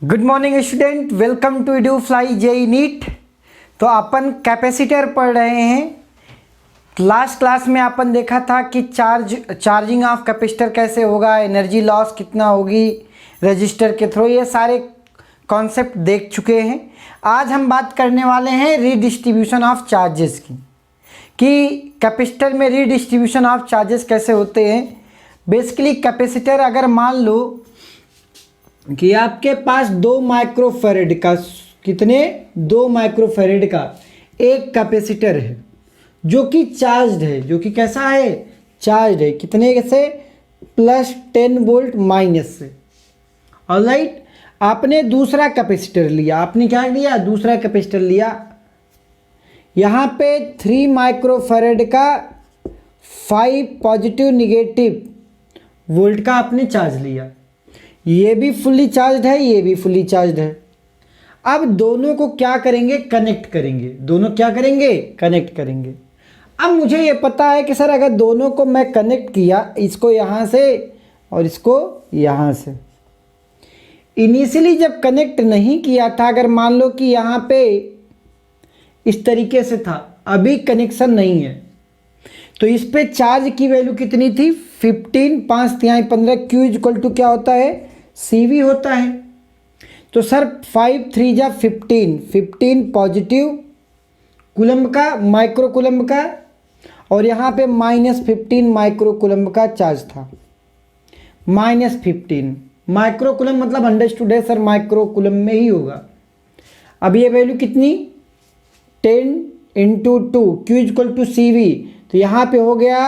Good morning student, welcome to do fly JEE NEET. तो अपन capacitor पढ़ रहे हैं। लास्ट क्लास में अपन देखा था कि चार्जिंग ऑफ कैपेसिटर कैसे होगा, एनर्जी लॉस कितना होगी रजिस्टर के थ्रू, ये सारे कॉन्सेप्ट देख चुके हैं। आज हम बात करने वाले हैं रीडिस्ट्रीब्यूशन ऑफ चार्जेस की, कि कैपेसिटर में रीडिस्ट्रीब्यूशन ऑफ चार्जेस कैसे होते हैं। बेसिकली कैपेसिटर अगर मान लो कि आपके पास 2 माइक्रोफैरेड का, कितने 2 माइक्रोफैरेड का एक कैपेसिटर है जो कि चार्ज्ड है, जो कि कैसा है, चार्ज्ड है। कितने से, +10 वोल्ट माइनस से। ऑलराइट, आपने दूसरा कैपेसिटर लिया, आपने क्या लिया, दूसरा कैपेसिटर लिया। यहाँ पे 3 माइक्रोफैरेड का 5 पॉजिटिव निगेटिव वोल्ट का आपने चार्ज लिया। ये भी फुल्ली चार्ज्ड है, ये भी फुल्ली चार्ज्ड है। अब दोनों को क्या करेंगे, कनेक्ट करेंगे। दोनों क्या करेंगे, कनेक्ट करेंगे। अब मुझे ये पता है कि सर अगर दोनों को मैं कनेक्ट किया, इसको यहाँ से और इसको यहाँ से, इनिशियली जब कनेक्ट नहीं किया था, अगर मान लो कि यहाँ पे इस तरीके से था, अभी कनेक्शन नहीं है, तो इस पे चार्ज की वैल्यू कितनी थी, 15, 5 तिहाई 15, Q इक्वल टू क्या होता है, CV होता है। तो सर 5 3 जा 15 पॉजिटिव कूलम्ब का, माइक्रो कूलम्ब का, और यहाँ पे -15 माइक्रो कूलम्ब का चार्ज था। -15 माइक्रो कूलम्ब मतलब अंडरस्टूड है सर, माइक्रो कूलम्ब में ही होगा। अब ये वैल्यू कितनी, 10 × 2, Q इक्वल टू CV। तो यहाँ पे हो गया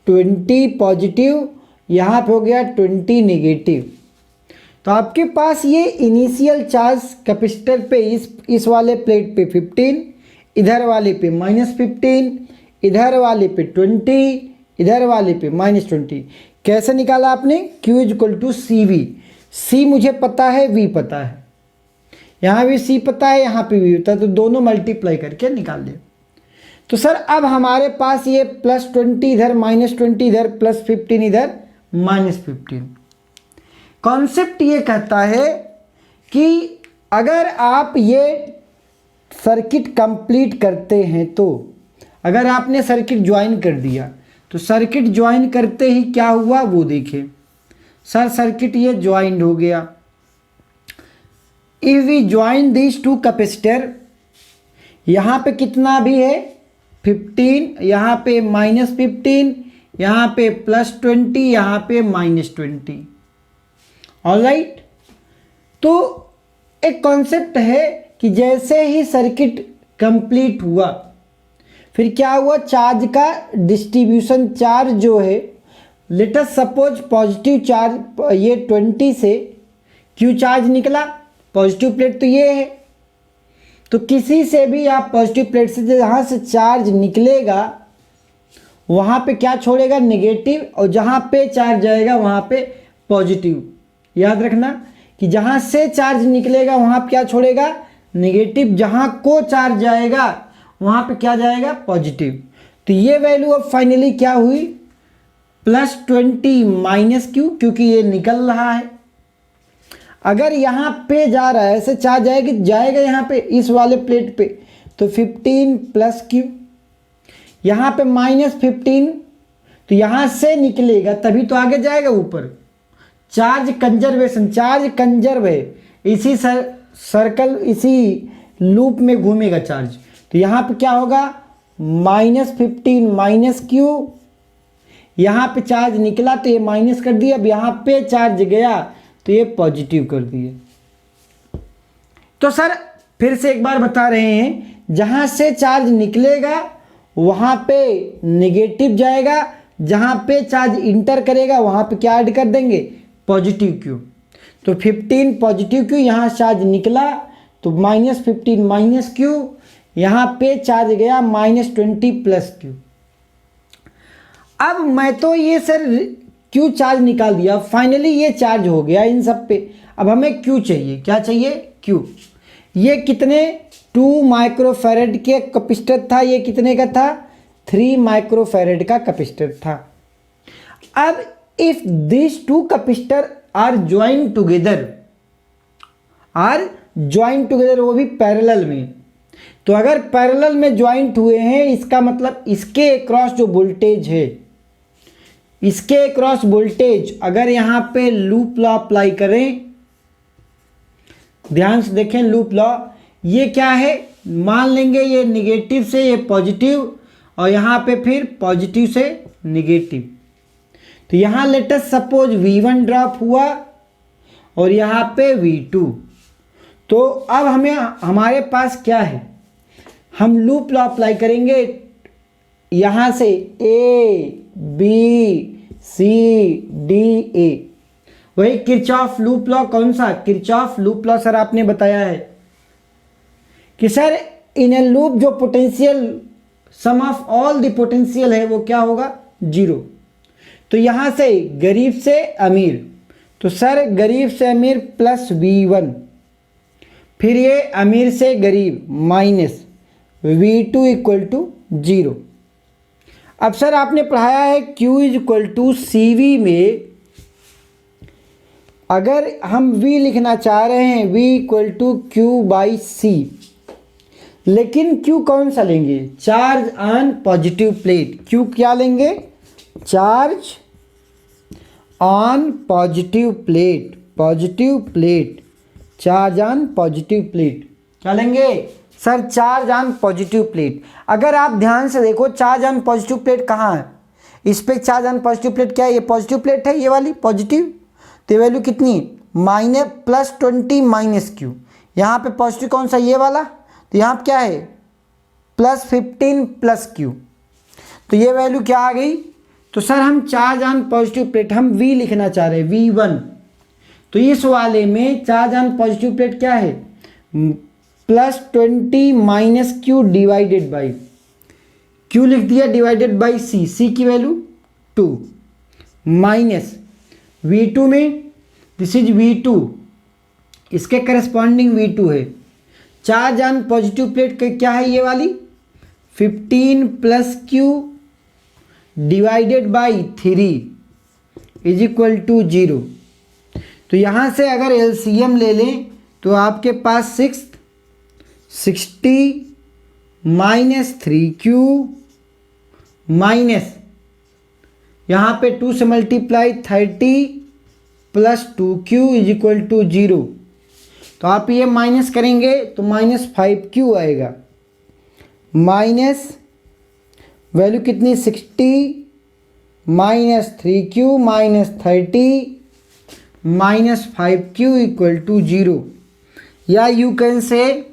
20 पॉजिटिव, यहाँ पे हो गया 20 नेगेटिव। तो आपके पास ये इनिशियल चार्ज कैपेसिटर पे इस वाले प्लेट पे 15, इधर वाले पे -15, इधर वाले पे 20, इधर वाले पे -20। कैसे निकाला आपने, Q equal to CV। C मुझे पता है, V पता है, यहाँ भी C पता है, यहाँ पे V पता है, तो दोनों मल्टीप्लाई करके निकाल दे। तो सर अब हमारे पास ये +20 इधर, -20 इधर, +15 इधर, -15। कॉन्सेप्ट ये कहता है कि अगर आप ये सर्किट कंप्लीट करते हैं, तो अगर आपने सर्किट ज्वाइन कर दिया, तो सर्किट ज्वाइन करते ही क्या हुआ वो देखिए। सर सर्किट ये ज्वाइंड हो गया। If we join this 2 capacitor, यहाँ पे कितना भी है 15, यहाँ पे -15, यहाँ पे +20, यहाँ पे -20। ऑलराइट, तो एक कॉन्सेप्ट है कि जैसे ही सर्किट कंप्लीट हुआ, फिर क्या हुआ, चार्ज का डिस्ट्रीब्यूशन, चार्ज जो है, let us suppose positive charge ये 20 से Q चार्ज निकला, पॉजिटिव प्लेट तो ये है, तो किसी से भी आप पॉजिटिव प्लेट से जहाँ से चार्ज निकलेगा वहाँ पे क्या छोड़ेगा, नेगेटिव, और जहाँ पे चार्ज जाएगा वहाँ पे पॉजिटिव। याद रखना कि जहाँ से चार्ज निकलेगा वहाँ पे क्या छोड़ेगा, नेगेटिव, जहाँ को चार्ज जाएगा वहाँ पे क्या जाएगा, पॉजिटिव। तो ये वैल्यू अब फाइनली क्या हुई, +20 -Q, क्योंकि ये निकल रहा है। अगर यहाँ पे जा रहा है, ऐसे चार्ज जाएगा यहाँ पे इस वाले प्लेट पे, तो 15 +Q, यहाँ पे -15, तो यहाँ से निकलेगा तभी तो आगे जाएगा ऊपर। चार्ज कंजर्वेशन, चार्ज कंजर्व है, इसी सर्कल, इसी लूप में घूमेगा चार्ज। तो यहाँ पे क्या होगा, -15 -Q, यहाँ पे चार्ज निकला तो ये माइनस कर दिया, अब यहाँ पे चार्ज गया तो ये पॉजिटिव कर दिए। तो सर फिर से एक बार बता रहे हैं, जहाँ से चार्ज निकलेगा वहाँ पे नेगेटिव जाएगा, जहाँ पे चार्ज इंटर करेगा वहाँ पे क्या ऐड कर देंगे, पॉजिटिव Q। तो 15 पॉजिटिव Q, यहाँ चार्ज निकला तो -15 -Q, यहाँ पे चार्ज गया -20 +Q। अब मैं तो ये सर Q चार्ज निकाल दिया, फाइनली ये चार्ज हो गया इन सब पे। अब हमें Q चाहिए, क्या चाहिए, Q। ये कितने, 2 माइक्रोफैरेड के कैपेसिटर था, ये कितने का था, 3 माइक्रोफैरेड का कैपेसिटर था। अब if this 2 capacitor are join together, are joint together, वो भी पैरेलल में। तो अगर पैरेलल में ज्वाइंट हुए हैं, इसका मतलब इसके अक्रॉस जो वोल्टेज है, इसके अक्रॉस वोल्टेज अगर यहाँ पे लूप लॉ अप्लाई करें, ध्यान से देखें लूप लॉ, ये क्या है, मान लेंगे ये निगेटिव से ये पॉजिटिव और यहाँ पे फिर पॉजिटिव से निगेटिव। तो यहाँ let us suppose V1 drop हुआ और यहाँ पे V2। तो अब हमें हमारे पास क्या है, हम लूप लॉ अप्लाई करेंगे यहाँ से A B C D A। वही किरचॉफ लूप लॉ, कौन सा, किरचॉफ लूप लॉ सर आपने बताया है कि सर इन ए लूप जो potential sum of all the potential है वो क्या होगा, 0। तो यहाँ से गरीब से अमीर, तो सर गरीब से अमीर प्लस V1, फिर ये अमीर से गरीब माइनस V2 इक्वल टू 0। अब सर आपने पढ़ाया है Q is equal to CV में अगर हम V लिखना चाह रहे हैं V equal to Q by C, लेकिन Q कौन सा लेंगे, charge on positive plate. Q क्या लेंगे, charge on positive plate, positive plate, charge on positive plate क्या लेंगे sir, charge on positive plate. अगर आप ध्यान से देखो चार्ज ऑन पॉजिटिव प्लेट कहाँ है, इस पे चार्ज ऑन पॉजिटिव प्लेट क्या है, ये पॉजिटिव प्लेट है, ये वाली पॉजिटिव। तो वैल्यू कितनी, +20 माइनस Q। यहाँ पे पॉजिटिव कौन सा, ये वाला, तो यहाँ पे क्या है +15 प्लस Q। तो ये वैल्यू क्या आ गई, तो सर हम चार्ज ऑन पॉजिटिव प्लेट हम V लिखना चाह रहे हैं, V1। तो इस वाले में चार्ज ऑन पॉजिटिव प्लेट क्या है, +20 minus Q divided by, Q लिख दिया डिवाइडेड बाई C की वैल्यू 2 माइनस V2 में, दिस इज V2, इसके करस्पॉन्डिंग V2 है। चार्ज ऑन पॉजिटिव प्लेट का क्या है, ये वाली 15 plus Q divided by 3 is equal to 0। तो यहाँ से अगर LCM ले लें तो आपके पास 60 माइनस 3Q माइनस यहाँ पे 2 से multiply 30 plus 2Q is equal to 0। तो आप ये माइनस करेंगे तो -5Q आएगा, माइनस वैल्यू कितनी 60 minus 3Q minus 30 minus 5Q equal to 0। या यू कैन से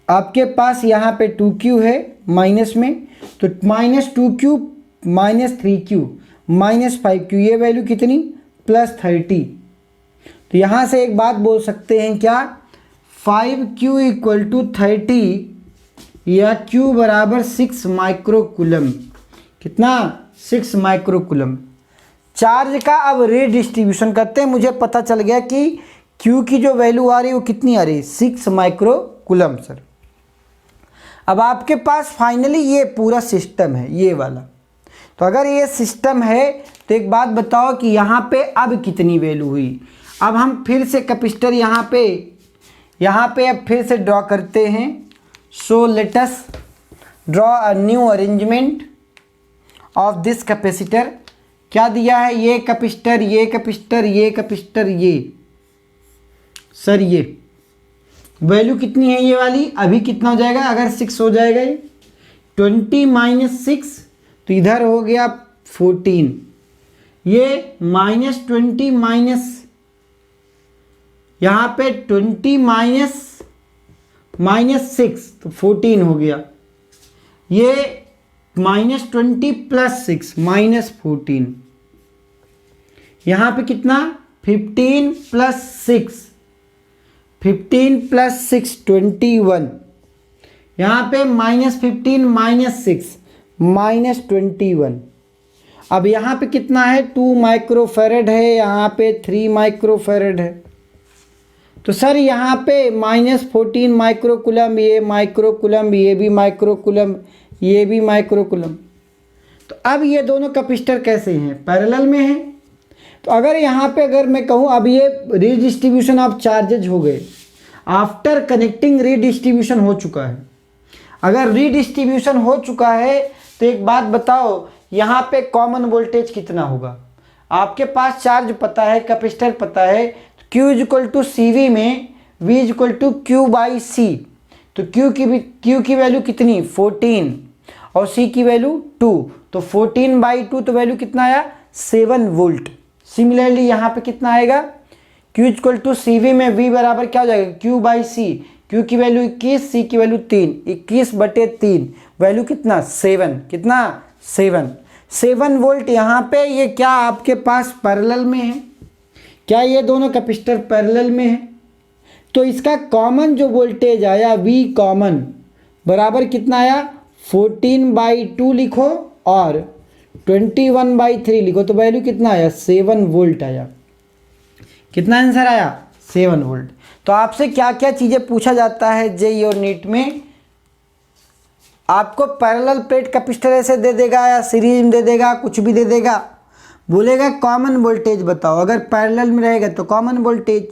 आपके पास यहाँ पे 2Q है माइनस में, तो -2Q minus 3Q minus 5Q, ये वैल्यू कितनी +30। तो यहाँ से एक बात बोल सकते हैं क्या, 5Q इक्वल टू 30 या Q बराबर 6 माइक्रोकूलम। कितना, 6 माइक्रोकूलम। चार्ज का अब रीडिस्ट्रीब्यूशन करते हैं, मुझे पता चल गया कि Q की जो वैल्यू आ रही है वो कितनी आ रही है, 6 माइक्रोकूलम सर। अब आपके पास फाइनली ये पूरा सिस्टम है ये वाला। तो अगर ये सिस्टम है तो एक बात बताओ कि यहाँ पे अब कितनी वैल्यू हुई। अब हम फिर से कैपेसिटर यहाँ पे अब फिर से ड्रॉ करते हैं। So let us draw a new arrangement of this capacitor. क्या दिया है, ये कैपेसिटर, ये कैपेसिटर, ये कैपेसिटर, ये सर ये वैल्यू कितनी है ये वाली, अभी कितना हो जाएगा, अगर 6 हो जाएगा ये 20 माइनस 6 तो इधर हो गया 14, ये -20 माइनस यहाँ पे 20 माइनस 6 तो 14 हो गया, ये -20 प्लस 6 -14, यहाँ पे कितना 15 प्लस 6 15 प्लस 6 21, यहाँ पे -15 माइनस 6 -21। अब यहाँ पे कितना है 2 माइक्रोफेरेड है, यहाँ पे 3 माइक्रोफेरेड है। तो सर यहाँ पे -14 माइक्रोकूलम, ये माइक्रोकूलम, ये भी माइक्रोकूलम, ये भी माइक्रोकूलम। तो अब ये दोनों कैपेसिटर कैसे हैं, पैरेलल में हैं। तो अगर यहाँ पे अगर मैं कहूँ अब ये रीडिस्ट्रीब्यूशन ऑफ चार्जेज हो गए, आफ्टर कनेक्टिंग रीडिस्ट्रीब्यूशन हो चुका है। अगर रीडिस्ट्रीब्यूशन हो चुका है तो एक बात बताओ, यहाँ पे कॉमन वोल्टेज कितना होगा? आपके पास चार्ज पता है, कैपेसिटर पता है, Q equal to C V में V equal to Q by C. तो Q की वैल्यू कितनी 14 और C की वैल्यू 2, तो 14/2 तो वैल्यू कितना आया 7 वोल्ट। सिमिलरली यहाँ पे कितना आएगा Q equal to C V में V बराबर क्या हो जाएगा Q बाई सी। Q की वैल्यू 21, C की वैल्यू 3, 21/3 वैल्यू कितना 7, कितना 7 वोल्ट। यहाँ पे ये क्या आपके पास पैरेलल में है? क्या ये दोनों कैपेसिटर पैरेलल में है? तो इसका कॉमन जो वोल्टेज आया V कॉमन बराबर कितना आया 14/2 लिखो और 21/3 लिखो, तो वैल्यू कितना आया 7 वोल्ट आया। कितना आंसर आया 7 वोल्ट। तो आपसे क्या क्या चीज़ें पूछा जाता है जेईई और नीट में? आपको पैरेलल प्लेट कैपेसिटर ऐसे दे देगा या सीरीज में दे देगा, कुछ भी दे देगा, बोलेगा कॉमन वोल्टेज बताओ। अगर पैरेलल में रहेगा तो कॉमन वोल्टेज,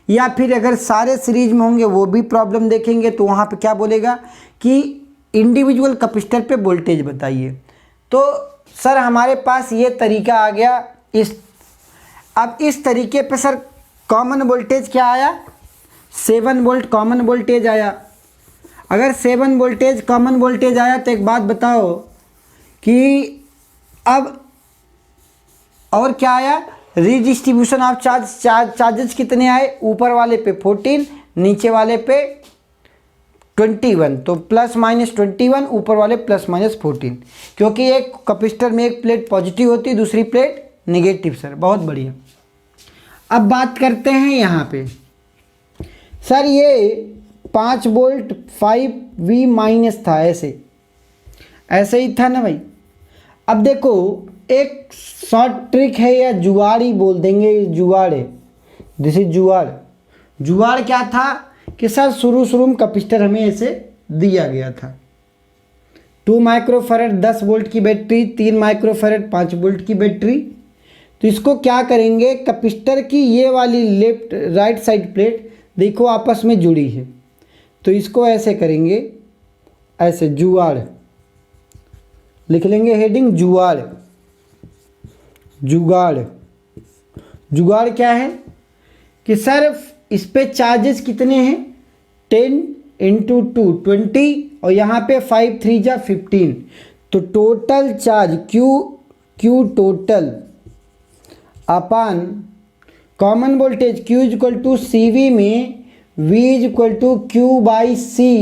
या फिर अगर सारे सीरीज में होंगे वो भी प्रॉब्लम देखेंगे तो वहाँ पे क्या बोलेगा कि इंडिविजुअल कैपेसिटर पे वोल्टेज बताइए। तो सर हमारे पास ये तरीका आ गया। अब इस तरीके पे सर कॉमन वोल्टेज क्या आया 7 वोल्ट कॉमन वोल्टेज आया। अगर 7 वोल्टेज कॉमन वोल्टेज आया तो एक बात बताओ कि अब और क्या आया रीडिस्ट्रीब्यूशन ऑफ चार्जेस कितने आए? ऊपर वाले पे 14, नीचे वाले पे 21, तो ±21, ऊपर वाले ±14, क्योंकि एक कैपेसिटर में एक प्लेट पॉजिटिव होती है, दूसरी प्लेट नेगेटिव। सर बहुत बढ़िया। अब बात करते हैं यहाँ पे सर ये 5 वोल्ट 5V माइनस था, ऐसे ही था ना भाई। अब देखो एक शॉर्ट ट्रिक है या जुगाड़ ही बोल देंगे, जुगाड़ है, दिस इज जुगाड़ क्या था कि सर शुरू में कैपेसिटर हमें ऐसे दिया गया था 2 माइक्रोफैरड 10 वोल्ट की बैटरी, 3 माइक्रोफैरड 5 वोल्ट की बैटरी। तो इसको क्या करेंगे, कैपेसिटर की ये वाली लेफ्ट राइट साइड प्लेट देखो आपस में जुड़ी है, तो इसको ऐसे करेंगे, ऐसे जुगाड़ लिख लेंगे, हेडिंग जुगाड़ क्या है कि सर इस पे चार्जेस कितने हैं 10 × 2 20 और यहाँ पे 5 3 जा 15, तो टोटल चार्ज Q टोटल अपान common voltage Q equal to C V में V equal to Q by C,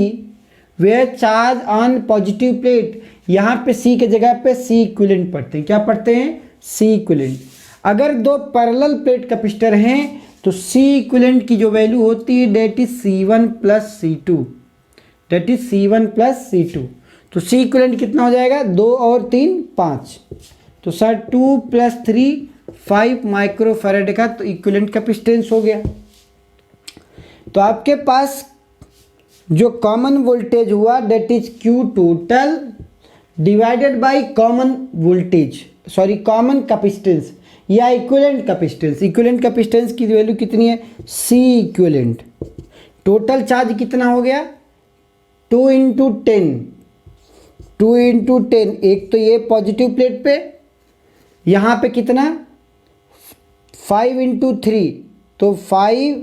where charge on positive plate. यहाँ पे C के जगह पे C इक्विवेलेंट पढ़ते हैं। क्या पढ़ते हैं? C equivalent. अगर दो पैरेलल प्लेट कैपेसिटर हैं तो C इक्विवेलेंट की जो वैल्यू होती है that is C1 plus C2, that is C1 plus C2। तो C इक्विवेलेंट कितना हो जाएगा 2 और 3 5, तो सर 2 + 3 5 माइक्रोफैरड का तो इक्विवेलेंट कैपेसिटेंस हो गया। तो आपके पास जो कॉमन वोल्टेज हुआ that is Q total divided by common voltage, sorry common capacitance या इक्विवेलेंट कैपेसिटेंस। इक्विवेलेंट कैपेसिटेंस की वैल्यू कितनी है C इक्विवेलेंट। टोटल चार्ज कितना हो गया 2 × 10, 2 × 10, एक तो ये पॉजिटिव प्लेट पे, यहाँ पे कितना 5 × 3, तो 5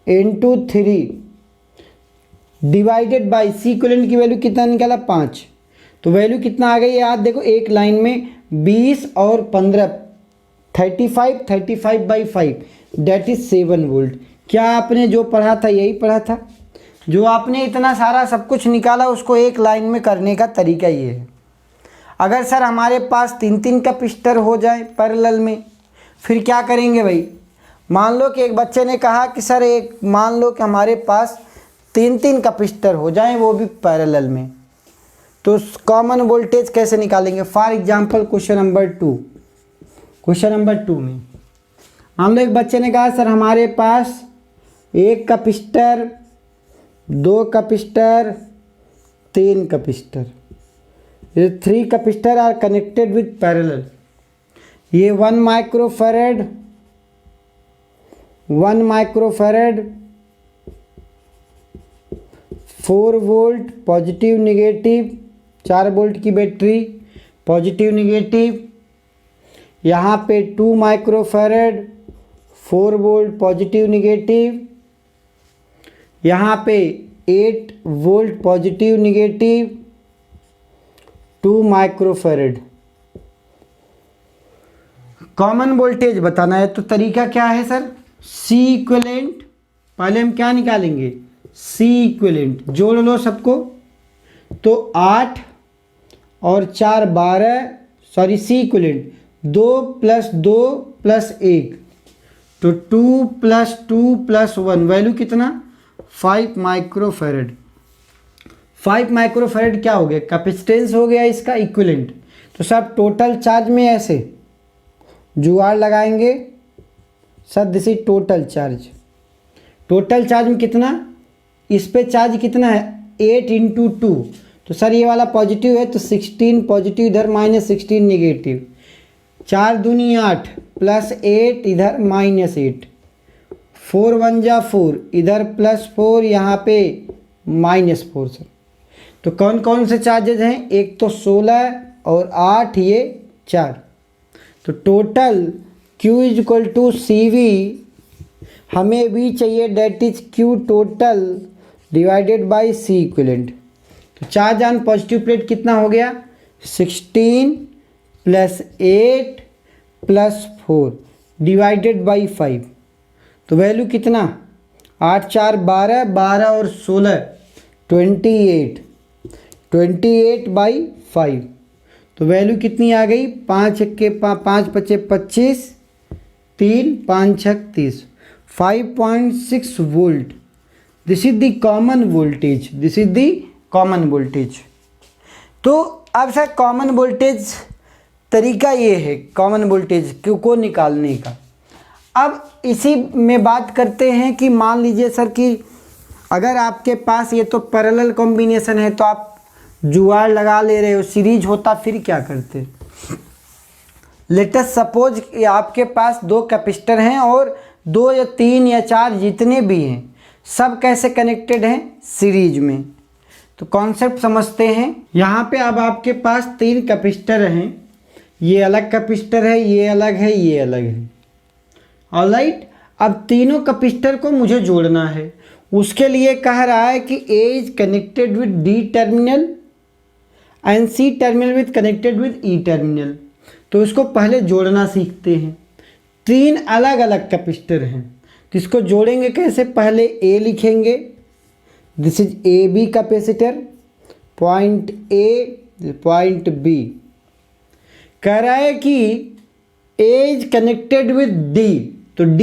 × 3 डिवाइडेड बाई C इक्विवेलेंट की वैल्यू कितना निकाला 5, तो वैल्यू कितना आ गई याद देखो, एक लाइन में 20 और 15 35/5 डेट इज 7 वोल्ट। क्या आपने जो पढ़ा था यही पढ़ा था? जो आपने इतना सारा सब कुछ निकाला उसको एक लाइन में करने का तरीका ये है। अगर सर हमारे पास 3 कैपेसिटर हो जाए पैरेलल में, फिर क्या करेंगे भाई? मान लो कि एक बच्चे ने कहा कि सर मान लो कि हमारे पास 3 कैपेसिटर हो जाएं वो भी पैरेलल में, तो कॉमन वोल्टेज कैसे निकालेंगे? फॉर एग्जांपल क्वेश्चन नंबर 2 में मान लो एक बच्चे ने कहा सर हमारे पास 1 कैपेसिटर 2 कैपेसिटर 3 कैपेसिटर, ये 3 capacitor are connected with parallel. ये 1 microfarad 4 volt positive negative, 4 volt की बैटरी पॉजिटिव नेगेटिव। यहाँ पे 2 माइक्रोफैरड 4 वोल्ट पॉजिटिव नेगेटिव। यहाँ पे 8 volt positive negative, 2 microfarad. Common voltage बताना है तो तरीका क्या है सर? C equivalent. पहले हम क्या निकालेंगे? C equivalent. जोड़ लो सबको तो 8 और 4 12, सॉरी C इक्विवेलेंट 2 + 2 + 1 तो 2 + 2 + 1 वैल्यू कितना? 5 माइक्रोफैरड। 5 माइक्रोफैरड क्या हो गया? कैपेसिटेंस हो गया इसका इक्विवेलेंट। तो सब टोटल चार्ज में ऐसे जुगाड़ लगाएंगे sir, this is total charge. Total charge में कितना? इस पे चार्ज कितना है? 8 × 2। तो सर ये वाला पॉजिटिव है तो 16 पॉजिटिव इधर -16 नेगेटिव। 4 दूनी 8 +8 इधर -8, 4 1 जा 4 इधर +4 यहाँ पे -4 सर। तो कौन कौन से चार्जेज हैं? एक तो 16 और 8 ये 4। तो टोटल Q = CV हमें भी चाहिए, that is Q total divided by C equivalent. तो चार्ज ऑन पॉजिटिव प्लेट कितना हो गया? 16 + 8 + 4 डिवाइडेड बाई 5। तो वैल्यू कितना? 8 4 12, 12 और 16 28, 28/5। तो वैल्यू कितनी आ गई? 5 × 5 = 25, 3 5 × 30, 5.6 volt. This is the common voltage, this is the common voltage. तो अब सर कॉमन वोल्टेज तरीका ये है कॉमन वोल्टेज को निकालने का। अब इसी में बात करते हैं कि मान लीजिए सर कि अगर आपके पास ये तो पैरेलल कॉम्बिनेशन है तो आप जुगाड़ लगा ले रहे हो, सीरीज होता फिर क्या करते? लेट अस सपोज कि आपके पास 2 कैपेसिटर हैं और 2 या 3 या 4 जितने भी हैं सब कैसे कनेक्टेड हैं? सीरीज में। तो कॉन्सेप्ट समझते हैं। यहाँ पे अब आपके पास 3 कैपेसिटर हैं, ये अलग कैपेसिटर है, ये अलग है, ये अलग है। ऑलराइट, अब तीनों कैपेसिटर को मुझे जोड़ना है। उसके लिए कह रहा है कि A is connected with D terminal and C terminal with connected with E terminal. तो इसको पहले जोड़ना सीखते हैं। 3 अलग अलग कैपेसिटर हैं तो इसको जोड़ेंगे कैसे? पहले A लिखेंगे, this is AB capacitor, point A point B। कह रहा है कि A is connected with D, तो D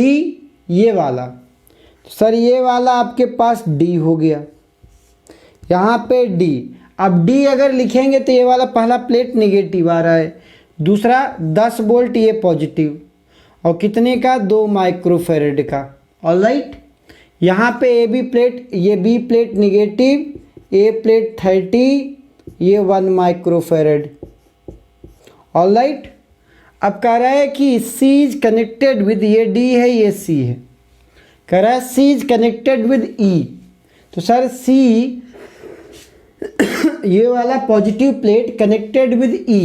ये वाला, तो सर ये वाला आपके पास D हो गया, यहाँ पे D। अब D अगर लिखेंगे तो ये वाला पहला प्लेट नेगेटिव आ रहा है, दूसरा 10 वोल्ट ये पॉजिटिव, और कितने का? 2 माइक्रोफैरड का। ऑलराइट, यहाँ पे ए बी प्लेट, ये बी प्लेट नेगेटिव, ए प्लेट 30, ये 1 माइक्रोफैरड। ऑलराइट, अब कह रहा है कि C इज कनेक्टेड विद, ये D है ये C है, कह रहा है C is connected with E। तो सर C ये वाला positive plate connected with E,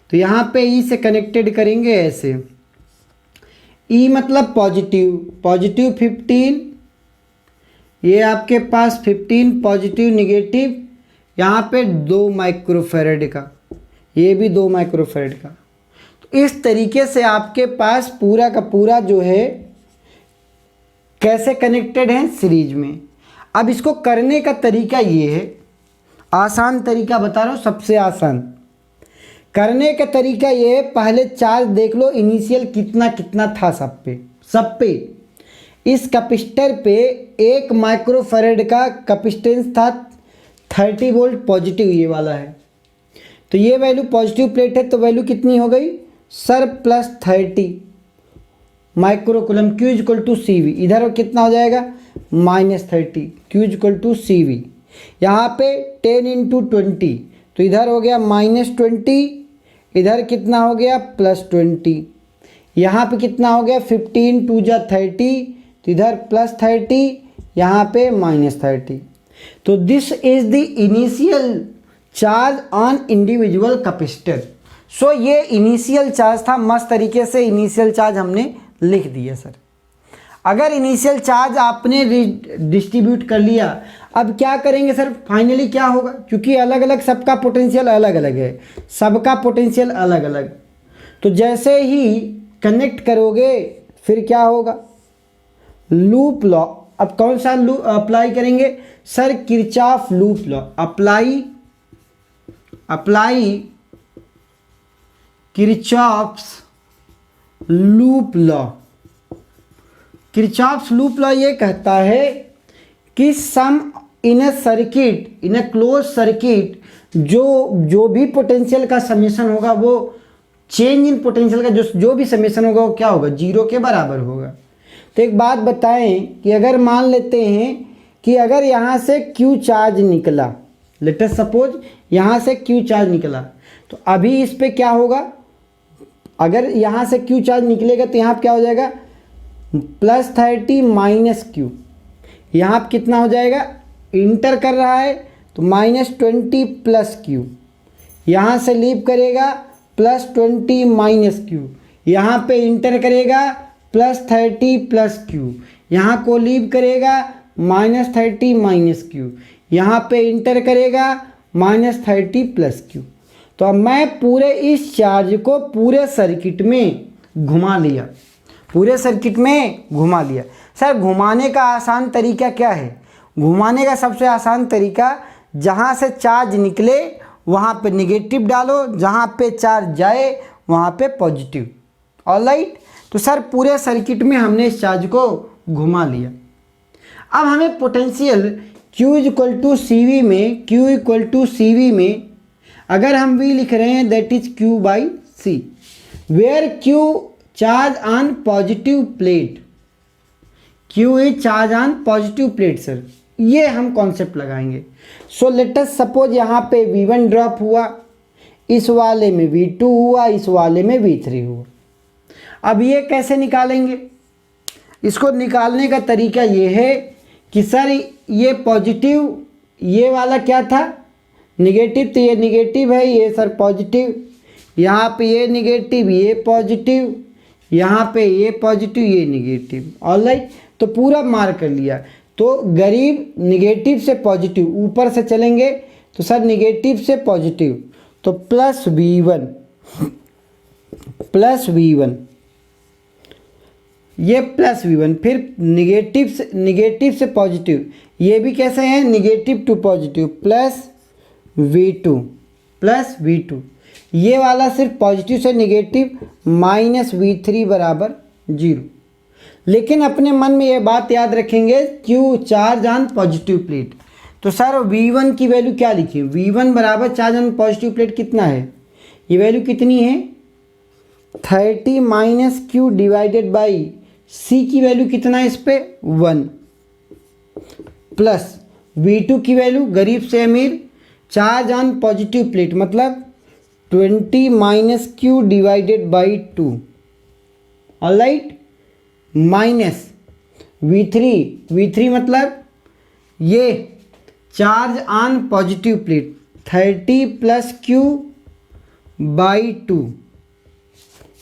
तो यहाँ पे E से कनेक्टेड करेंगे ऐसे। E मतलब पॉजिटिव, पॉजिटिव 15, ये आपके पास 15 पॉजिटिव नेगेटिव, यहाँ पे 2 माइक्रोफैरड का, ये भी 2 माइक्रोफैरड का। तो इस तरीके से आपके पास पूरा का पूरा जो है कैसे कनेक्टेड है? सीरीज में। अब इसको करने का तरीका ये है, आसान तरीका बता रहा हूँ, सबसे आसान करने का तरीका ये है। पहले चार्ज देख लो इनिशियल कितना कितना था सब पे। इस कैपेसिटर पे 1 माइक्रोफैरड का कैपेसिटेंस था, 30 वोल्ट पॉजिटिव ये वाला है, तो ये वैल्यू पॉजिटिव प्लेट है तो वैल्यू कितनी हो गई सर? +30 माइक्रोकूलम। Q = CV, इधर कितना हो जाएगा? -30, Q = CV। यहाँ पे 10 × 20, तो इधर हो गया -20 इधर कितना हो गया +20, यहाँ पे कितना हो गया 15 2 जा 30, तो इधर +30, यहाँ पे -30। तो this is the initial charge on individual capacitor. So ये इनिशियल चार्ज था, मस्त तरीके से इनिशियल चार्ज हमने लिख दिया सर। अगर इनिशियल चार्ज आपने डिस्ट्रीब्यूट कर लिया, अब क्या करेंगे सर, फाइनली क्या होगा, क्योंकि अलग अलग सबका पोटेंशियल अलग अलग है, सबका पोटेंशियल अलग अलग, तो जैसे ही कनेक्ट करोगे फिर क्या होगा, लूप लॉ। अब कौन सा लूप अप्लाई करेंगे sir, Kirchhoff loop law apply Kirchhoff's loop law. Kirchhoff's loop law ये कहता है कि sum in a circuit, in a close circuit, जो भी पोटेंशियल का समेशन होगा वो चेंज इन पोटेंशियल का जो भी समेशन होगा वो क्या होगा, 0 के बराबर होगा। तो एक बात बताएं कि अगर मान लेते हैं कि अगर यहाँ से Q चार्ज निकला, लेट अस सपोज यहाँ से Q चार्ज निकला, तो अभी इस पे क्या होगा, अगर यहाँ से Q चार्ज निकलेगा तो यहाँ पे क्या हो जाएगा +30 -Q, यहाँ पे कितना हो जाएगा, इंटर कर रहा है तो -20 +Q, यहाँ से लीव करेगा +20 -Q, यहाँ पे इंटर करेगा +30 +Q, यहाँ को लीव करेगा -30 -Q, यहाँ पे इंटर करेगा -30 +Q। तो अब मैं पूरे इस चार्ज को पूरे सर्किट में घुमा लिया, पूरे सर्किट में घुमा लिया। सर घुमाने का आसान तरीका क्या है, घुमाने का सबसे आसान तरीका, जहाँ से चार्ज निकले वहाँ पे नेगेटिव डालो, जहाँ पे चार्ज जाए वहाँ पे पॉजिटिव। ऑलराइट, तो सर पूरे सर्किट में हमने इस चार्ज को घुमा लिया। अब हमें पोटेंशियल Q = CV में, Q = CV में अगर हम V लिख रहे हैं that is Q/C, where Q charge on positive plate, Q is charge on positive plate sir, ये हम कॉन्सेप्ट लगाएंगे। सो लेट अस सपोज यहाँ पे V1 ड्रॉप हुआ, इस वाले में V2 हुआ, इस वाले में V3 हुआ। अब ये कैसे निकालेंगे, इसको निकालने का तरीका ये है कि सर ये पॉजिटिव, ये वाला क्या था निगेटिव, तो ये निगेटिव है, ये सर पॉजिटिव, यहाँ पे ये निगेटिव ये पॉजिटिव, यहाँ पे ये पॉजिटिव ये निगेटिव। ऑलराइट, तो पूरा मार्क कर लिया। तो गरीब निगेटिव से पॉजिटिव ऊपर से चलेंगे तो सर निगेटिव से पॉजिटिव, तो +V1 ये +V1, फिर निगेटिव से पॉजिटिव, ये भी कैसे हैं निगेटिव टू पॉजिटिव, +V2, ये वाला सिर्फ पॉजिटिव से निगेटिव -V3 = 0। लेकिन अपने मन में ये बात याद रखेंगे, Q charge on positive plate, तो सर V1 की वैल्यू क्या लिखी, V1 = charge on positive plate कितना है, ये वैल्यू कितनी है 30 - Q डिवाइडेड बाई C की वैल्यू कितना है इस पे 1, प्लस V2 की वैल्यू गरीब से अमीर, चार्ज ऑन पॉजिटिव प्लेट मतलब 20 - Q divided by 2। Alright, minus V3 मतलब ये charge on positive plate 30 + Q by 2,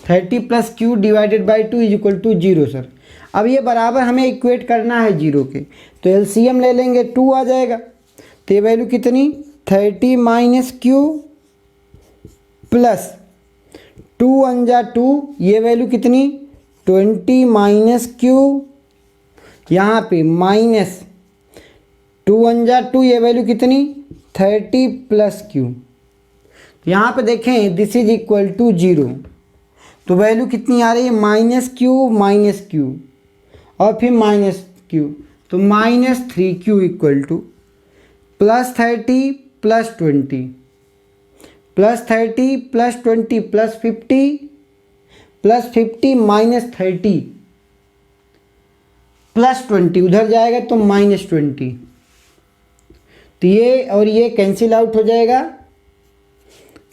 30 + Q divided by 2 = 0 sir. अब ये बराबर हमें इक्वेट करना है 0 के, तो LCM ले लेंगे 2 आ जाएगा, तो ये वैल्यू कितनी 30 - Q प्लस 2 1 जा 2, ये वैल्यू कितनी 20 - Q, यहाँ पे माइनस 2 1 जा 2, ये वैल्यू कितनी 30 + Q। यहाँ पे देखें दिस इज इक्वल टू 0, तो वैल्यू कितनी आ रही है -Q और फिर -Q, तो -3Q = +30 + 20, +30 + 20 +50 +50 -30 +20 उधर जाएगा तो -20, तो ये और ये कैंसिल आउट हो जाएगा,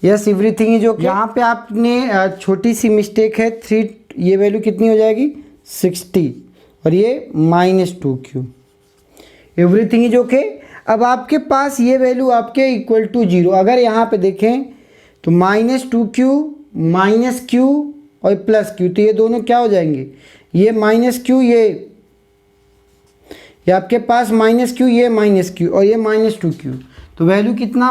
यस एवरीथिंग इज ओके। यहाँ पे आपने छोटी सी मिस्टेक है, 3 ये वैल्यू कितनी हो जाएगी 60 और ये -2q। Everything is okay. अब आपके पास ये वैल्यू आपके इक्वल टू 0, अगर यहाँ पे देखें तो -2q -q और +q, तो ये दोनों क्या हो जाएंगे, ये -q ये आपके पास -q ये -q और ये -2q, तो वैल्यू कितना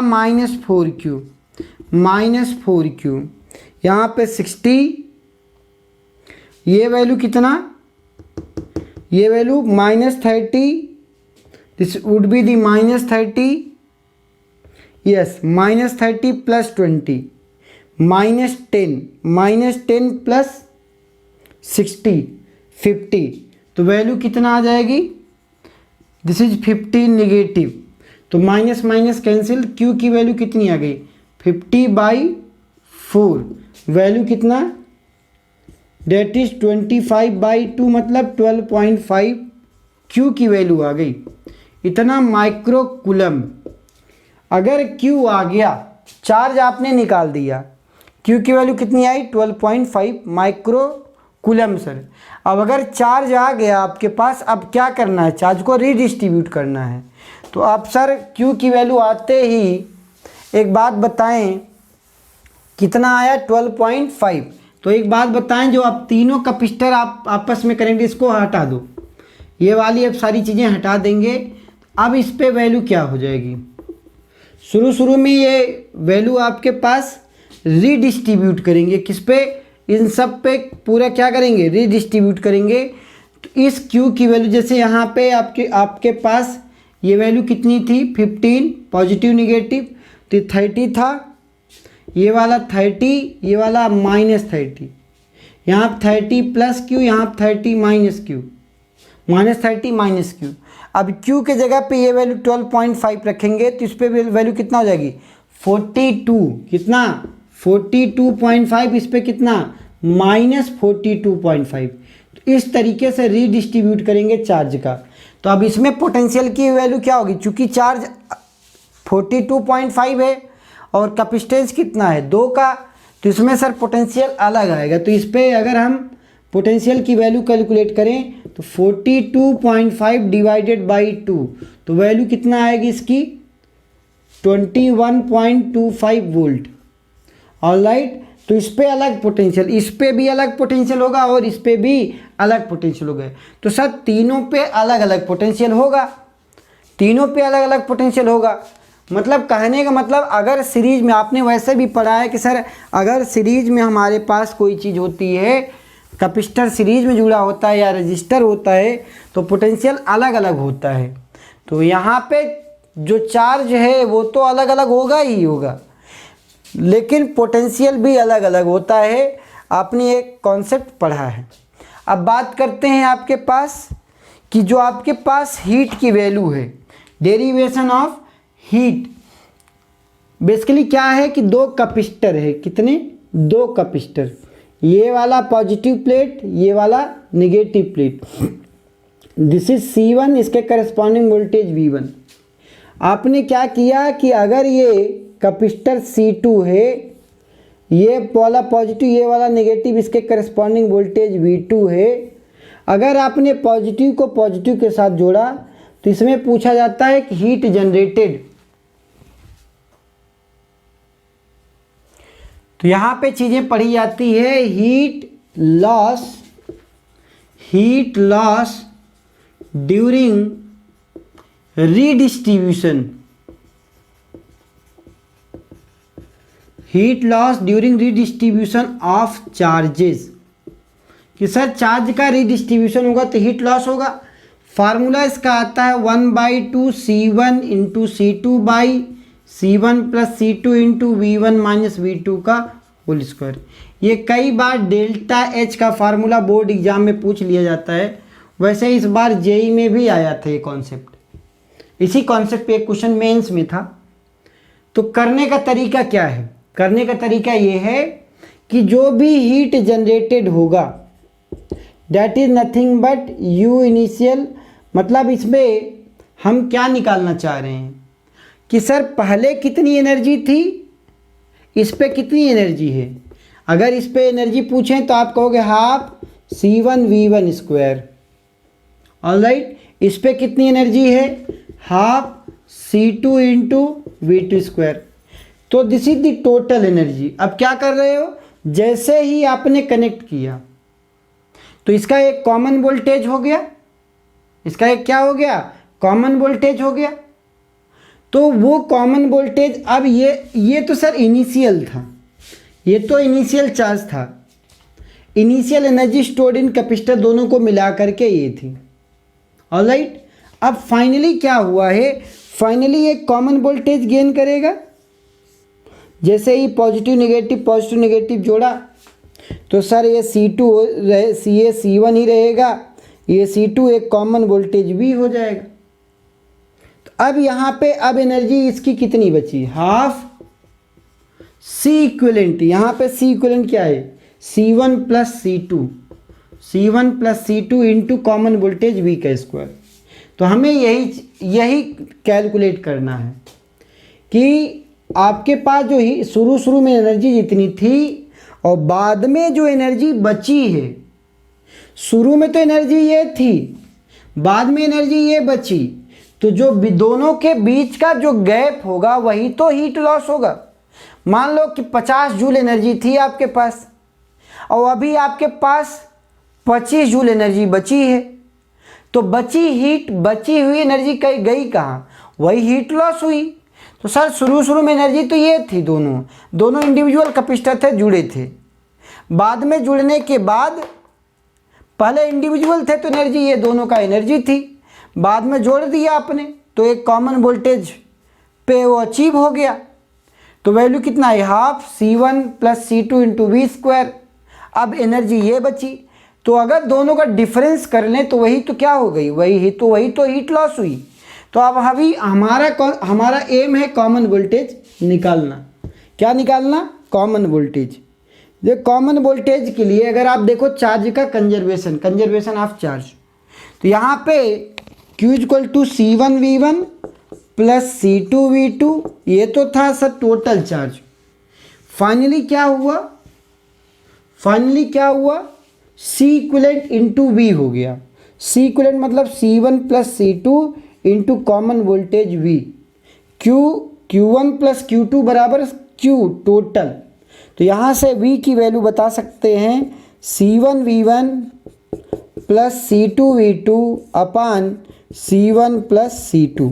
-4q यहाँ पे 60, ये वैल्यू कितना, ये value -30, this would be the -30, yes -30 + 20 -10 plus 60 50, तो वैल्यू कितना आ जाएगी, दिस इज 50 नेगेटिव, तो माइनस माइनस कैंसिल, क्यू की वैल्यू कितनी आ गई 50/4, वैल्यू कितना डेट इज 25/2 मतलब 12.5 क्यू की वैल्यू आ गई, इतना माइक्रो कूलम। अगर क्यू आ गया, चार्ज आपने निकाल दिया, क्यू की वैल्यू कितनी आई 12.5 माइक्रो कूलम सर। अब अगर चार्ज आ गया आपके पास, अब क्या करना है, चार्ज को रीडिस्ट्रीब्यूट करना है। तो आप सर क्यू की वैल्यू आते ही एक बात बताएं, कितना आया 12.5। तो एक बात बताएं, जो आप तीनों कैपेसिटर आप आपस में कनेक्ट, इसको हटा दो, ये वाली अब सारी चीज़ें हटा देंगे। अब इस पे वैल्यू क्या हो जाएगी, शुरू में ये वैल्यू आपके पास रीडिस्ट्रीब्यूट करेंगे, किस पे, इन सब पे पूरा क्या करेंगे रीडिस्ट्रीब्यूट करेंगे। तो इस Q की वैल्यू, जैसे यहाँ पे आपके पास ये वैल्यू कितनी थी 15 पॉजिटिव नेगेटिव, तो 30 था, ये वाला 30, ये वाला -30, यहाँ 30 + Q, यहाँ 30 -Q, -30 -Q। अब Q के जगह पे ये वैल्यू 12.5 रखेंगे, तो इस पे वैल्यू कितना हो जाएगी 42, कितना 42.5, इस पे कितना -42.5। तो इस तरीके से रीडिस्ट्रीब्यूट करेंगे चार्ज का। तो अब इसमें पोटेंशियल की वैल्यू क्या होगी, चूंकि चार्ज 42.5 है और कैपेसिटेंस कितना है 2 का, तो इसमें सर पोटेंशियल अलग आएगा। तो इस पे अगर हम पोटेंशियल की वैल्यू कैलकुलेट करें तो 42.5 डिवाइडेड बाई 2, तो वैल्यू कितना आएगी इसकी 21.25 वोल्ट। ऑलराइट, तो इस पे अलग पोटेंशियल, इस पे भी अलग पोटेंशियल होगा और इस पे भी अलग पोटेंशियल होगा। तो सर तीनों पे अलग अलग पोटेंशियल होगा, तीनों पे अलग अलग पोटेंशियल होगा। मतलब कहने का मतलब, अगर सीरीज में आपने वैसे भी पढ़ा है कि सर अगर सीरीज में हमारे पास कोई चीज़ होती है, कैपेसिटर सीरीज में जुड़ा होता है या रजिस्टर होता है, तो पोटेंशियल अलग अलग होता है। तो यहाँ पे जो चार्ज है वो तो अलग अलग होगा ही होगा, लेकिन पोटेंशियल भी अलग अलग होता है। आपने एक कॉन्सेप्ट पढ़ा है। अब बात करते हैं आपके पास कि जो आपके पास हीट की वैल्यू है, डेरिवेशन ऑफ हीट, बेसिकली क्या है कि 2 कैपेसिटर है, कितने 2 कैपेसिटर, ये वाला पॉजिटिव प्लेट, ये वाला negative plate, this is C1, इसके करस्पॉन्डिंग वोल्टेज V1। आपने क्या किया कि अगर ये कैपेसिटर C2 है, ये वाला पॉजिटिव, ये वाला नेगेटिव, इसके करस्पॉन्डिंग वोल्टेज V2 है, अगर आपने पॉजिटिव को पॉजिटिव के साथ जोड़ा तो इसमें पूछा जाता है कि हीट जनरेटेड। तो यहाँ पे चीज़ें पढ़ी जाती है, heat loss during redistribution, heat loss during redistribution of charges, कि सर चार्ज का रीडिस्ट्रीब्यूशन होगा तो हीट लॉस होगा। फार्मूला इसका आता है 1/2 C1 × C2/C1 + C2 × V1 - V2 का होल स्क्वायर। ये कई बार डेल्टा H का फार्मूला बोर्ड एग्जाम में पूछ लिया जाता है। वैसे इस बार जेई में भी आया था ये कॉन्सेप्ट, इसी कॉन्सेप्ट पे एक क्वेश्चन मेंस में था। तो करने का तरीका क्या है, करने का तरीका ये है कि जो भी हीट जनरेटेड होगा that is nothing but U initial. मतलब इसमें हम क्या निकालना चाह रहे हैं कि सर पहले कितनी एनर्जी थी, इस पे कितनी एनर्जी है? अगर इस पे एनर्जी पूछें तो आप कहोगे हाफ C1V1 स्क्वायर। ऑलराइट, इस पे कितनी एनर्जी है? Half C2 into V2 square. तो this is the total energy. अब क्या कर रहे हो, जैसे ही आपने कनेक्ट किया तो इसका एक कॉमन वोल्टेज हो गया, इसका एक क्या हो गया? कॉमन वोल्टेज हो गया। तो वो कॉमन वोल्टेज, अब ये तो सर इनिशियल था, ये तो इनिशियल चार्ज था, initial energy stored in capacitor दोनों को मिला करके ये थी। ऑलराइट, अब फाइनली क्या हुआ है? फाइनली एक कॉमन वोल्टेज गेन करेगा। जैसे ही पॉजिटिव नेगेटिव जोड़ा तो सर ये C2 ये C1 ही रहेगा, ये C2 एक कॉमन वोल्टेज भी हो जाएगा। तो अब यहाँ पे अब एनर्जी इसकी कितनी बची? Half C equivalent. यहाँ पे C इक्विवेलेंट क्या है? C1 plus C2 into common voltage V का स्क्वायर। तो हमें यही कैलकुलेट करना है कि आपके पास जो ही शुरू में एनर्जी जितनी थी और बाद में जो एनर्जी बची है, शुरू में तो एनर्जी ये थी, बाद में एनर्जी ये बची, तो जो दोनों के बीच का जो गैप होगा वही तो हीट लॉस होगा। मान लो कि 50 जूल एनर्जी थी आपके पास और अभी आपके पास 25 जूल एनर्जी बची है, तो बची हुई एनर्जी गई कहाँ? वही हीट लॉस हुई। तो सर शुरू में एनर्जी तो ये थी, दोनों इंडिविजुअल कैपेसिटर थे, जुड़े थे। बाद में जुड़ने के बाद, पहले इंडिविजुअल थे तो एनर्जी ये दोनों का एनर्जी थी, बाद में जोड़ दिया आपने तो एक कॉमन वोल्टेज पे वो अचीव हो गया। तो वैल्यू कितना है? Half C1 plus C2 into V square. अब एनर्जी ये बची, तो अगर दोनों का डिफरेंस कर लें तो वही तो क्या हो गई? वही तो हीट लॉस हुई। तो अब अभी हमारा एम है कॉमन वोल्टेज निकालना। क्या निकालना? Common voltage. ये कॉमन वोल्टेज के लिए अगर आप देखो चार्ज का कंजर्वेशन ऑफ चार्ज, तो यहाँ पे Q equal to C1V1 plus C2V2, ये तो था सर टोटल चार्ज। फाइनली क्या हुआ? C इक्विवेलेंट इंटू V हो गया। C इक्विवेलेंट मतलब C1 plus C2 into common voltage V। Q1 plus Q2 बराबर Q टोटल। तो यहाँ से V की वैल्यू बता सकते हैं C1V1 प्लस C2V2 अपान C1 प्लस C2।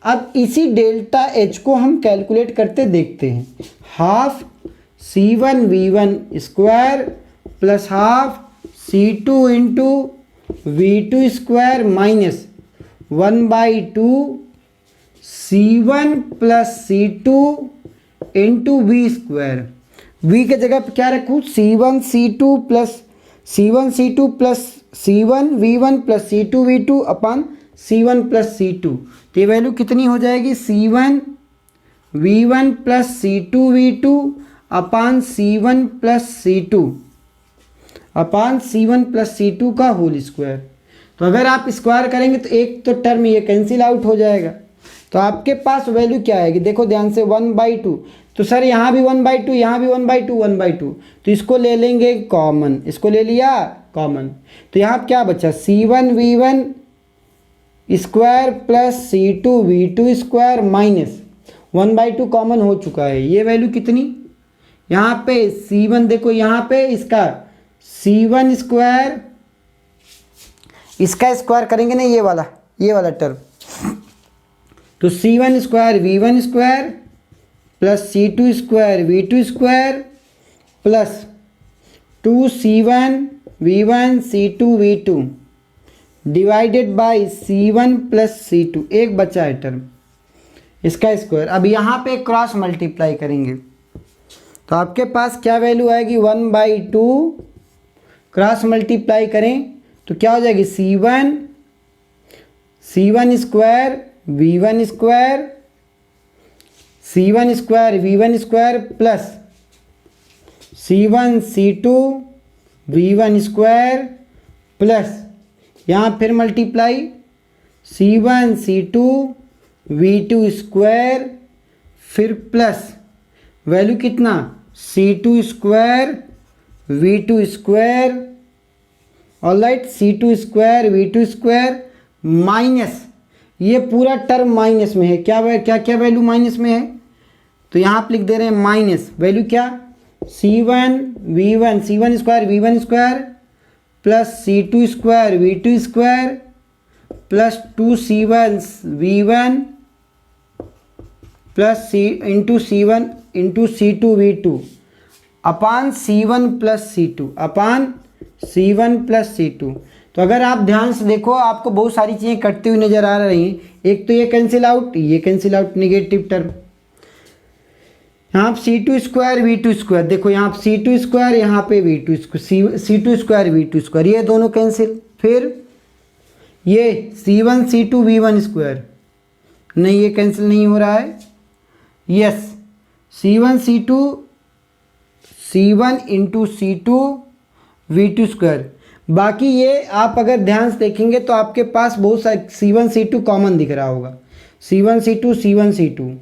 अब इसी डेल्टा H को हम कैलकुलेट करते देखते हैं। Half C1V1 square plus half C2 into V2 square minus 1/2 C1 plus C2 into V square. V के जगह पे क्या रखूँ? C1C2 plus C1V1 plus C2V2 अपान C1 प्लस C2। तो ये वैल्यू कितनी हो जाएगी? C1V1 प्लस C2V2 अपान C1 प्लस C2 का होल स्क्वायर। तो अगर आप स्क्वायर करेंगे तो एक तो टर्म ये कैंसिल आउट हो जाएगा। तो आपके पास वैल्यू क्या आएगी? देखो ध्यान से 1/2। तो सर यहाँ भी 1/2, यहाँ भी 1/2। तो इसको ले लेंगे कॉमन, इसको ले लिया कॉमन। तो यहाँ क्या बचा? C1V1 square plus C2V2 square minus 1/2 common हो चुका है। ये वैल्यू कितनी? यहाँ पे C1 देखो, यहाँ पे इसका C1 स्क्वायर, इसका स्क्वायर करेंगे ना, ये वाला टर्म। तो C1 square V1 square plus C2 square V2 square plus 2C1 V1 C2 V2 divided by C1 plus C2, एक बचा है टर्म, इसका स्क्वायर। अब यहाँ पे क्रॉस मल्टीप्लाई करेंगे तो आपके पास क्या वैल्यू आएगी? 1/2 क्रॉस मल्टीप्लाई करें तो क्या हो जाएगी? C1 square V1 square C1 square V1 square plus C1 C2 V1 square plus यहाँ फिर multiply C1 C2 V2 square फिर प्लस वैल्यू कितना C2 square V2 square, alright, C2 square V2 square minus, ये पूरा term minus में है, क्या क्या वैल्यू माइनस में है, तो यहाँ आप लिख दे रहे हैं माइनस वैल्यू क्या C1 V1 square V1 square plus C2 square V2 square plus 2C1 V1 plus C1 into C2 V2 अपान C1 प्लस C2 अपान C1 प्लस C2। तो अगर आप ध्यान से देखो आपको बहुत सारी चीज़ें कटती हुई नज़र आ रही हैं। एक तो ये कैंसिल आउट, ये कैंसिल आउट, नेगेटिव टर्म। यहाँ C2 स्क्वायर V2 स्क्वायर, देखो यहाँ C2 स्क्वायर, यहाँ पे V2 square, C2 square V2 square, ये दोनों कैंसिल। फिर ये C1 C2 V1 स्क्वायर, नहीं ये कैंसिल नहीं हो रहा है। Yes, C1 into C2 V2 square. बाकी ये आप अगर ध्यान से देखेंगे तो आपके पास बहुत सारे C1 C2 कॉमन दिख रहा होगा, C1 C2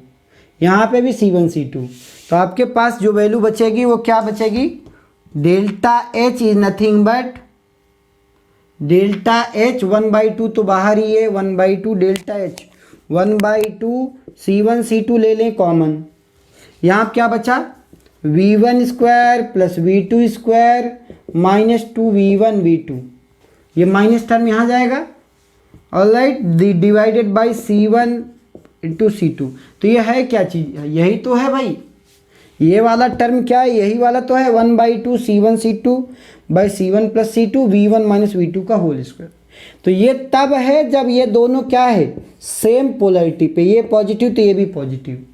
यहाँ पे भी C1 C2। तो आपके पास जो वैल्यू बचेगी वो क्या बचेगी, delta H is nothing but delta H 1/2, तो बाहर ही है 1/2 डेल्टा H 1/2 C1 C2 ले लें कॉमन। यहाँ क्या बचा V1 square plus V2 square minus 2V1 V2, ये माइनस टर्म यहाँ जाएगा, alright, divided by C1 into C2। तो ये है क्या चीज़, यही तो है भाई, ये वाला टर्म क्या है, यही वाला तो है 1/2 C1 C2 by C1 plus C2 V1 minus V2 का होल स्क्वायर। तो ये तब है जब ये दोनों क्या है, सेम पोलैरिटी पे, ये पॉजिटिव तो ये भी पॉजिटिव।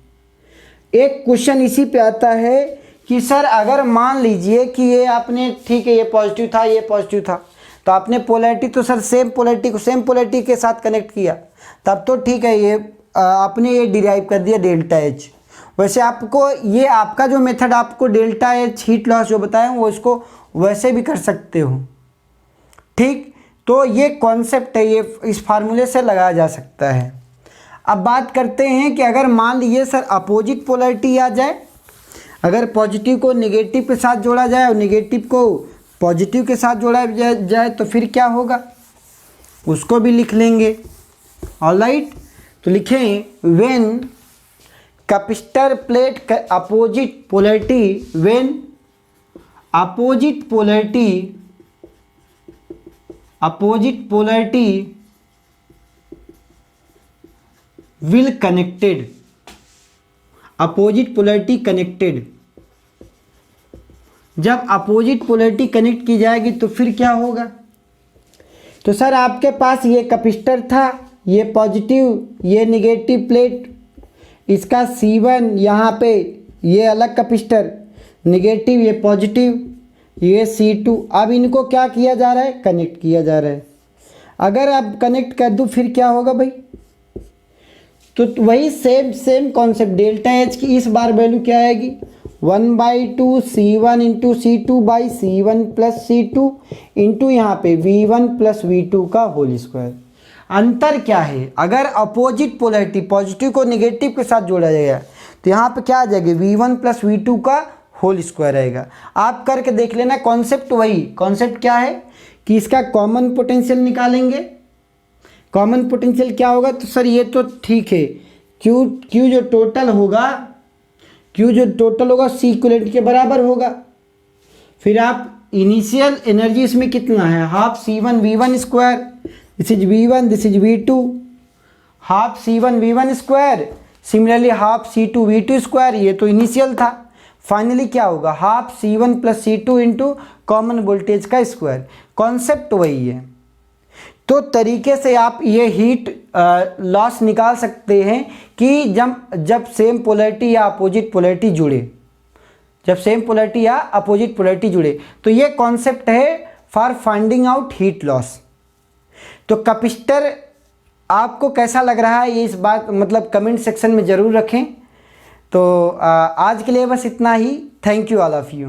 एक क्वेश्चन इसी पे आता है कि सर अगर मान लीजिए कि ये आपने, ठीक है ये पॉजिटिव था ये पॉजिटिव था, तो आपने पोलैरिटी तो सर सेम पोलैरिटी को सेम पोलैरिटी के साथ कनेक्ट किया, तब तो ठीक है, ये आपने ये डिराइव कर दिया डेल्टा H। वैसे आपको ये आपका जो मेथड आपको डेल्टा H हीट लॉस जो बताया वो इसको वैसे भी कर सकते हो, ठीक। तो ये कॉन्सेप्ट है, ये इस फार्मूले से लगाया जा सकता है। अब बात करते हैं कि अगर मान लीजिए सर अपोजिट पोलैरिटी आ जाए, अगर पॉजिटिव को नेगेटिव के साथ जोड़ा जाए और नेगेटिव को पॉजिटिव के साथ जोड़ा जाए तो फिर क्या होगा, उसको भी लिख लेंगे, ऑलराइट। तो लिखें when capacitor plate opposite polarity, when opposite polarity will connected, opposite polarity connected, जब अपोजिट पोलैरिटी कनेक्ट की जाएगी तो फिर क्या होगा, तो सर आपके पास ये कैपेसिटर था, ये पॉजिटिव ये नेगेटिव प्लेट, इसका C1 यहाँ पे ये अलग कैपेसिटर, नेगेटिव ये पॉजिटिव ये C2। अब इनको क्या किया जा रहा है, कनेक्ट किया जा रहा है। अगर आप कनेक्ट कर दूँ फिर क्या होगा भाई, तो वही सेम कॉन्सेप्ट, डेल्टा H की इस बार वैल्यू क्या आएगी 1/2 C1 into C2 by C1 plus C2 into यहाँ पे V1 प्लस V2 का होल स्क्वायर। अंतर क्या है, अगर अपोजिट पोलैरिटी पॉजिटिव को नेगेटिव के साथ जोड़ा जाएगा तो यहाँ पे क्या आ जाएगा V1 प्लस V2 का होल स्क्वायर आएगा। आप करके देख लेना, कॉन्सेप्ट वही, कॉन्सेप्ट क्या है कि इसका कॉमन पोटेंशियल निकालेंगे। कॉमन पोटेंशियल क्या होगा, तो सर ये तो ठीक है, क्यू जो टोटल होगा सी इक्विवेलेंट के बराबर होगा। फिर आप इनिशियल एनर्जी इसमें कितना है, half C1 V1 square, this is V1 this is V2, half C1 V1 square, similarly half C2 V2 square, ये तो इनिशियल था। फाइनली क्या होगा, half C1 plus C2 into common voltage का स्क्वायर। कॉन्सेप्ट वही है। तो तरीके से आप ये हीट लॉस निकाल सकते हैं कि जब सेम पोलैरिटी या अपोजिट पोलैरिटी जुड़े, जब सेम पोलैरिटी या अपोजिट पोलैरिटी जुड़े। तो ये कॉन्सेप्ट है for finding out heat loss. तो कैपेसिटर आपको कैसा लग रहा है ये इस बात मतलब कमेंट सेक्शन में ज़रूर रखें। तो आज के लिए बस इतना ही। Thank you all of you.